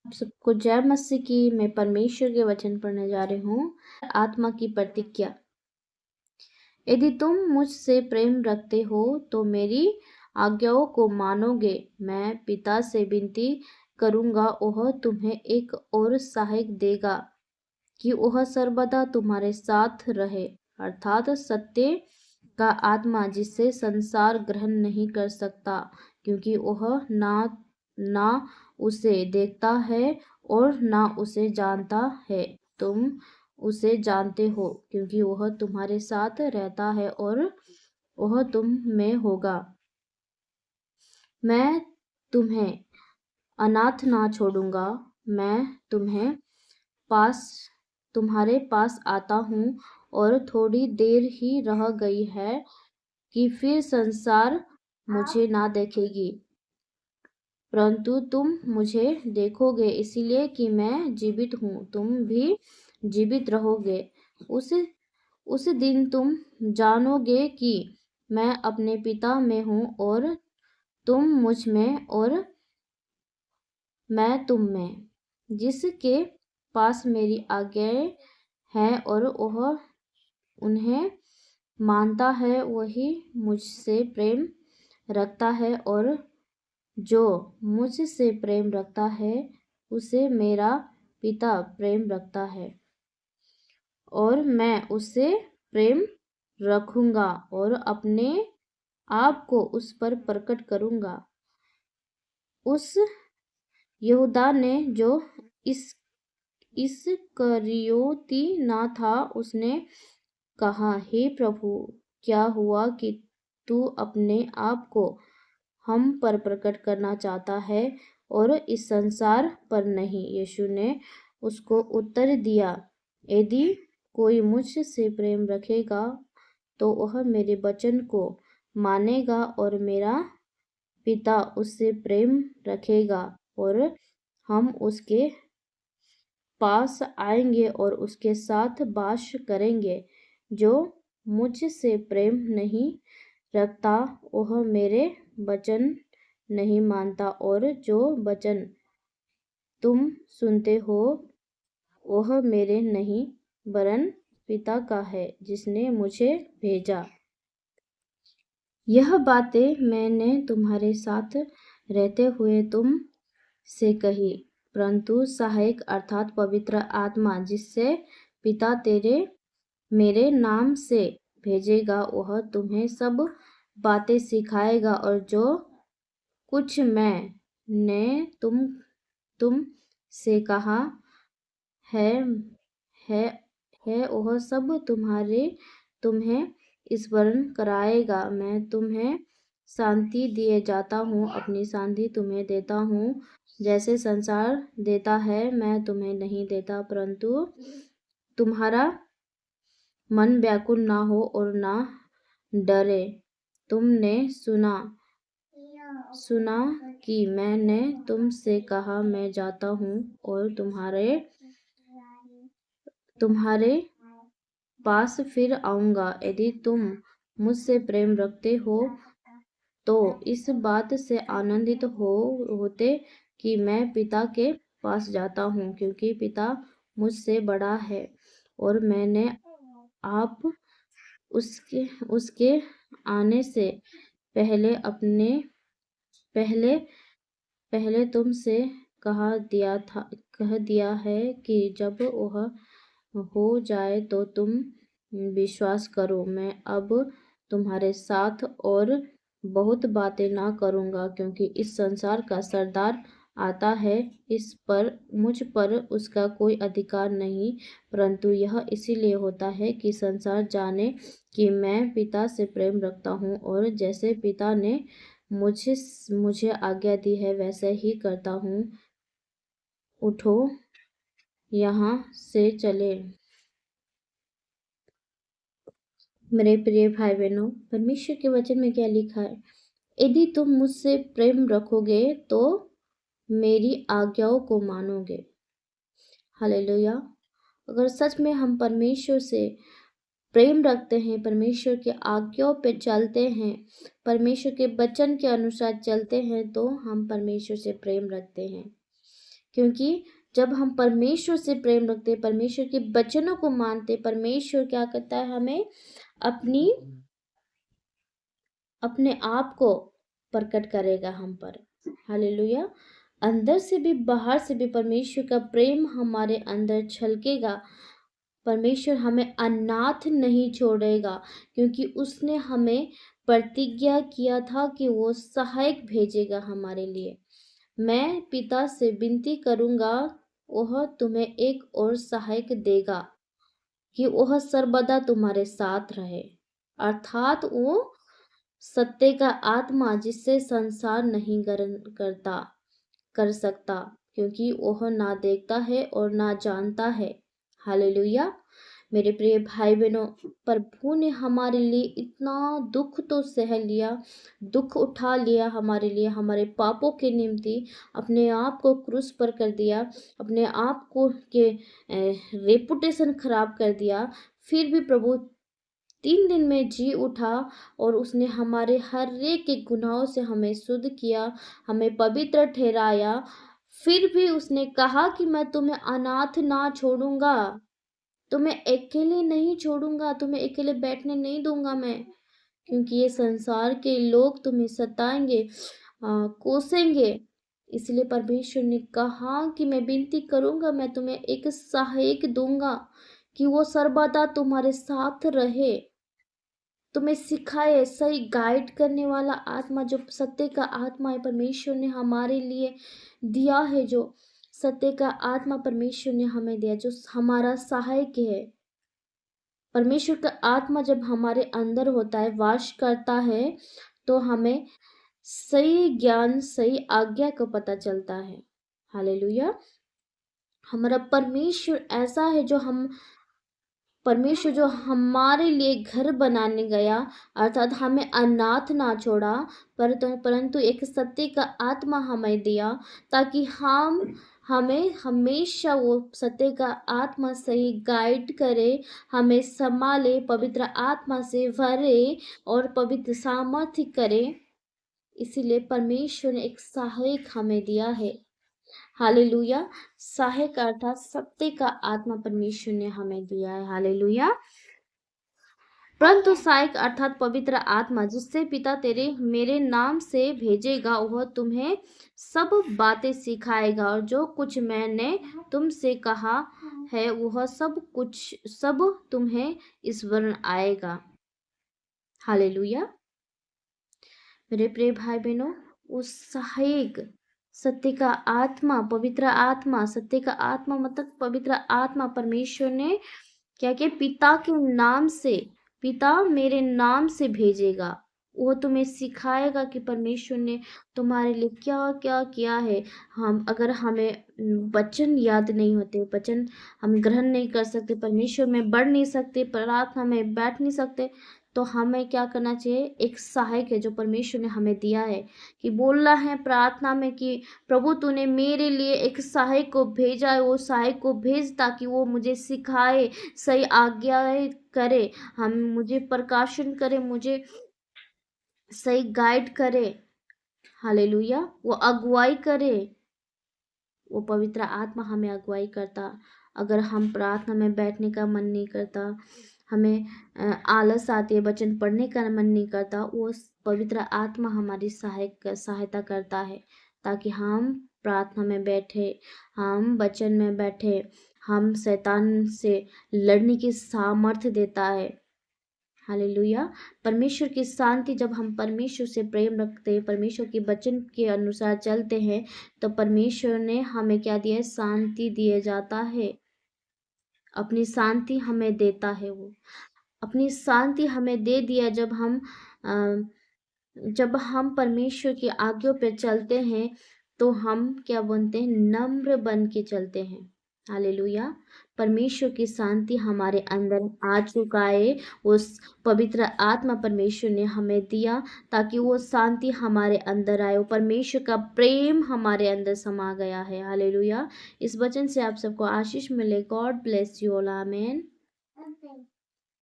आप सबको जय मसीह की। मैं परमेश्वर के वचन पढ़ने जा रही हूँ। आत्मा की प्रतिज्ञा। यदि तुम मुझसे प्रेम रखते हो तो मेरी आज्ञाओं को मानोगे। मैं पिता से विनती करूँगा, वह तुम्हें एक और सहायक देगा कि वह सर्वदा तुम्हारे साथ रहे, अर्थात सत्य का आत्मा, जिसे संसार ग्रहण नहीं कर सकता, क्योंकि वह ना उसे देखता है और ना उसे जानता है। तुम उसे जानते हो, क्योंकि वह तुम्हारे साथ रहता है और वह तुम में होगा। मैं तुम्हें अनाथ ना छोड़ूंगा। मैं तुम्हारे पास आता हूँ, और थोड़ी देर ही रह गई है कि फिर संसार मुझे ना देखेगी, परंतु तुम मुझे देखोगे, इसलिए कि मैं जीवित हूँ। तुम भी जीवित रहोगे। उस दिन तुम जानोगे कि मैं अपने पिता में हूँ, और तुम मुझ में और मैं तुम में। जिसके पास मेरी आज्ञाएं हैं और वह उन्हें मानता है, वही मुझसे प्रेम रखता है, और जो मुझसे प्रेम रखता है उसे मेरा पिता प्रेम रखता है, और मैं उसे प्रेम रखूंगा और अपने आप को उस पर प्रकट करूंगा। उस यहूदा ने जो इस्करियोती ना था, उसने कहा, हे प्रभु, क्या हुआ कि तू अपने आप को हम पर प्रकट करना चाहता है और इस संसार पर नहीं? यीशु ने उसको उत्तर दिया, यदि कोई मुझसे प्रेम रखेगा तो वह मेरे वचन को मानेगा, और मेरा पिता उससे प्रेम रखेगा, और हम उसके पास आएंगे और उसके साथ वास करेंगे। जो मुझसे प्रेम नहीं रखता वह मेरे वचन नहीं मानता, और जो वचन तुम सुनते हो वह मेरे नहीं, वरन पिता का है जिसने मुझे भेजा। यह बातें मैंने तुम्हारे साथ रहते हुए तुम से कही, परंतु सहायक अर्थात पवित्र आत्मा, जिससे पिता मेरे नाम से भेजेगा, वह तुम्हें सब बातें सिखाएगा, और जो कुछ मैंने तुम से कहा है वह सब तुम्हें स्मरण कराएगा। मैं तुम्हें शांति दिए जाता हूँ, अपनी शांति तुम्हें देता हूँ। जैसे संसार देता है, मैं तुम्हें नहीं देता, परंतु तुम्हारा मन व्याकुल ना हो और ना डरे। तुमने सुना कि मैंने तुमसे कहा, मैं जाता हूँ और तुम्हारे पास फिर आऊँगा। यदि तुम मुझसे प्रेम रखते हो तो इस बात से आनंदित होते कि मैं पिता के पास जाता हूँ, क्योंकि पिता मुझसे बड़ा है, और मैंने आप उसके आने से पहले तुमसे कह दिया है कि जब वह हो जाए तो तुम विश्वास करो। मैं अब तुम्हारे साथ और बहुत बातें ना करूँगा, क्योंकि इस संसार का सरदार आता है, मुझ पर उसका कोई अधिकार नहीं, परंतु यह इसीलिए होता है कि संसार जाने कि मैं पिता से प्रेम रखता हूँ, और जैसे पिता ने मुझे आज्ञा दी है वैसे ही करता हूँ। उठो, यहाँ से चले। मेरे प्रिय भाई बहनों, परमेश्वर के वचन में क्या लिखा है? यदि तुम मुझसे प्रेम रखोगे तो मेरी आज्ञाओं को मानोगे। हालेलुया। अगर सच में हम परमेश्वर से प्रेम रखते हैं, परमेश्वर के आज्ञाओं पे चलते हैं, परमेश्वर के वचन के अनुसार चलते हैं, तो हम परमेश्वर से प्रेम रखते हैं। क्योंकि जब हम परमेश्वर से प्रेम रखते, परमेश्वर के वचनों को मानते, परमेश्वर क्या करता है, हमें अपने आप को प्रकट करेगा हम पर। हालेलुया। अंदर से भी बाहर से भी परमेश्वर का प्रेम हमारे अंदर छलकेगा। परमेश्वर हमें अनाथ नहीं छोड़ेगा, क्योंकि उसने हमें प्रतिज्ञा किया था कि वो सहायक भेजेगा हमारे लिए। मैं पिता से विनती करूंगा, वह तुम्हें एक और सहायक देगा कि वह सर्वदा तुम्हारे साथ रहे, अर्थात वो सत्य का आत्मा, जिससे संसार नहीं कर सकता, क्योंकि वह ना देखता है और ना जानता है। हालेलुया। मेरे प्रिय भाई बहनों, प्रभु ने हमारे लिए इतना दुख तो सह लिया, दुख उठा लिया हमारे लिए, हमारे पापों के निमित्त अपने आप को क्रूस पर कर दिया, अपने आप को के रेपुटेशन खराब कर दिया। फिर भी प्रभु 3 दिन में जी उठा और उसने हमारे हर एक के गुनाहों से हमें शुद्ध किया, हमें पवित्र ठहराया। फिर भी उसने कहा कि मैं तुम्हें अनाथ ना छोड़ूंगा, तुम्हें अकेले नहीं छोड़ूंगा, तुम्हें अकेले बैठने नहीं दूंगा मैं, क्योंकि ये संसार के लोग तुम्हें सताएंगे, कोसेंगे। इसलिए परमेश्वर ने कहा कि मैं विनती करूंगा, मैं तुम्हें एक सहायक दूंगा कि वो सर्वदा तुम्हारे साथ रहे, तुम्हें सिखाए, सही गाइड करने वाला आत्मा, जो सत्य का आत्मा है, परमेश्वर ने हमारे लिए दिया है। जो सत्य का आत्मा परमेश्वर ने हमें दिया, जो हमारा सहायक है। परमेश्वर का आत्मा जब हमारे अंदर होता है, वास करता है, तो हमें सही ज्ञान, सही आज्ञा का पता चलता है। हालेलुया। हमारा परमेश्वर ऐसा है, परमेश्वर जो हमारे लिए घर बनाने गया, अर्थात हमें अनाथ ना छोड़ा, परंतु एक सत्य का आत्मा हमें दिया, ताकि हमें हमेशा वो सत्य का आत्मा सही गाइड करे, हमें संभाले, पवित्र आत्मा से भरे और पवित्र सामर्थ्य करे। इसीलिए परमेश्वर ने एक सहायक हमें दिया है। हालेलुया। सहायक अर्थात सत्य का आत्मा परमेश्वर ने हमें दिया है। हालेलुया। परंतु सहायक अर्थात पवित्र आत्मा, जिससे पिता तेरे मेरे नाम से भेजेगा, वह तुम्हें सब बातें सिखाएगा, और जो कुछ मैंने तुमसे कहा है वह सब तुम्हें स्मरण आएगा। हालेलुया। मेरे प्रिय भाई बहनों, उस सहायक सत्य का आत्मा, पवित्र आत्मा, सत्य का आत्मा मतलब पवित्र आत्मा, परमेश्वर ने क्या किया, पिता के नाम से, पिता मेरे नाम से भेजेगा। वो तुम्हें सिखाएगा कि परमेश्वर ने तुम्हारे लिए क्या क्या किया है। अगर हमें वचन याद नहीं होते, वचन हम ग्रहण नहीं कर सकते, परमेश्वर में बढ़ नहीं सकते, प्रार्थना में बैठ नहीं सकते, तो हमें क्या करना चाहिए, एक सहायक है जो परमेश्वर ने हमें दिया है, कि बोलना है प्रार्थना में कि प्रभु तूने मेरे लिए एक सहायक को भेजा है, वो सहायक को भेज ताकि वो मुझे सिखाए, सही आज्ञाएं करे, मुझे प्रकाशन करे, मुझे सही गाइड करे। हालेलुया। वो अगुवाई करे, वो पवित्र आत्मा हमें अगुवाई करता। अगर हम प्रार्थना में बैठने का मन नहीं करता, हमें आलस आती है, वचन पढ़ने का मन नहीं करता, वो पवित्र आत्मा हमारी सहायता करता है, ताकि हम प्रार्थना में बैठे, हम वचन में बैठे, हम शैतान से लड़ने की सामर्थ्य देता है। हालेलुया। परमेश्वर की शांति, जब हम परमेश्वर से प्रेम रखते हैं, परमेश्वर के वचन के अनुसार चलते हैं, तो परमेश्वर ने हमें क्या दिया है, शांति दिया जाता है, अपनी शांति हमें देता है। वो अपनी शांति हमें दे दिया जब हम परमेश्वर की आज्ञा पे चलते हैं, तो हम क्या बनते हैं, नम्र बन के चलते हैं। हालेलुया। परमेश्वर की शांति हमारे अंदर आ चुका है, उस पवित्र आत्मा परमेश्वर ने हमें दिया, ताकि वो शांति हमारे अंदर आए, वो परमेश्वर का प्रेम हमारे अंदर समा गया है। हालेलुया। इस वचन से आप सबको आशीष मिले। God bless you all. Amen.